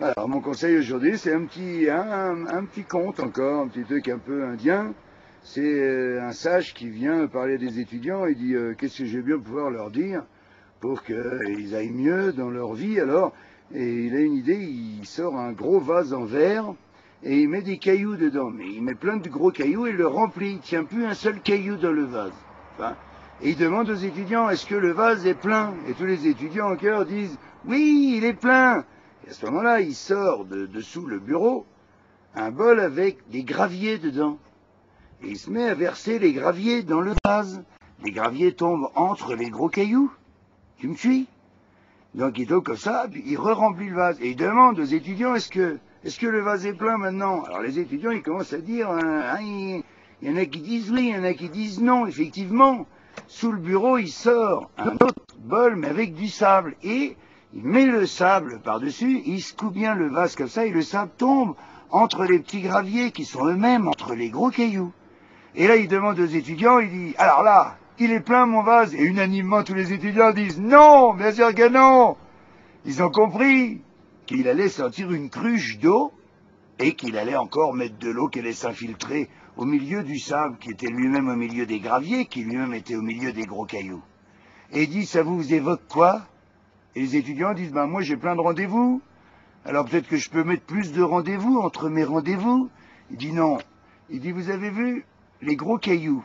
Alors, mon conseil aujourd'hui, c'est un petit conte encore, un petit truc un peu indien. C'est un sage qui vient parler des étudiants et dit qu'est-ce que je vais bien pouvoir leur dire pour qu'ils aillent mieux dans leur vie. Alors, et il a une idée, il sort un gros vase en verre et il met des cailloux dedans. Mais il met plein de gros cailloux et le remplit. Il tient plus un seul caillou dans le vase. Enfin, et il demande aux étudiants est-ce que le vase est plein? Et tous les étudiants en chœur disent oui, il est plein. Et à ce moment-là, il sort de dessous le bureau un bol avec des graviers dedans. Et il se met à verser les graviers dans le vase. Les graviers tombent entre les gros cailloux. Tu me suis? Donc il tombe comme ça, puis il re-remplit le vase. Et il demande aux étudiants est-ce que le vase est plein maintenant? Alors les étudiants, ils commencent à dire il y en a qui disent oui, il y en a qui disent non. Effectivement, sous le bureau, il sort un autre bol, mais avec du sable. Et il met le sable par-dessus, il secoue bien le vase comme ça, et le sable tombe entre les petits graviers qui sont eux-mêmes entre les gros cailloux. Et là, il demande aux étudiants, il dit, alors là, il est plein mon vase. Et unanimement, tous les étudiants disent, non, bien sûr que non. Ils ont compris qu'il allait sortir une cruche d'eau et qu'il allait encore mettre de l'eau qui allait s'infiltrer au milieu du sable, qui était lui-même au milieu des graviers, qui lui-même était au milieu des gros cailloux. Et il dit, ça vous évoque quoi? Et les étudiants disent, ben moi j'ai plein de rendez-vous, alors peut-être que je peux mettre plus de rendez-vous entre mes rendez-vous. Il dit non. Il dit, vous avez vu, les gros cailloux,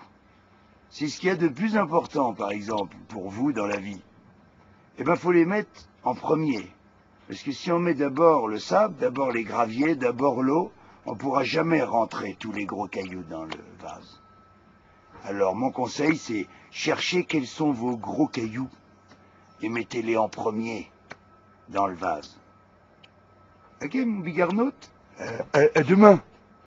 c'est ce qu'il y a de plus important, par exemple, pour vous dans la vie. Eh ben, faut les mettre en premier. Parce que si on met d'abord le sable, d'abord les graviers, d'abord l'eau, on ne pourra jamais rentrer tous les gros cailloux dans le vase. Alors, mon conseil, c'est cherchez quels sont vos gros cailloux et mettez-les en premier dans le vase. Ok, mon bigarnaute? À demain.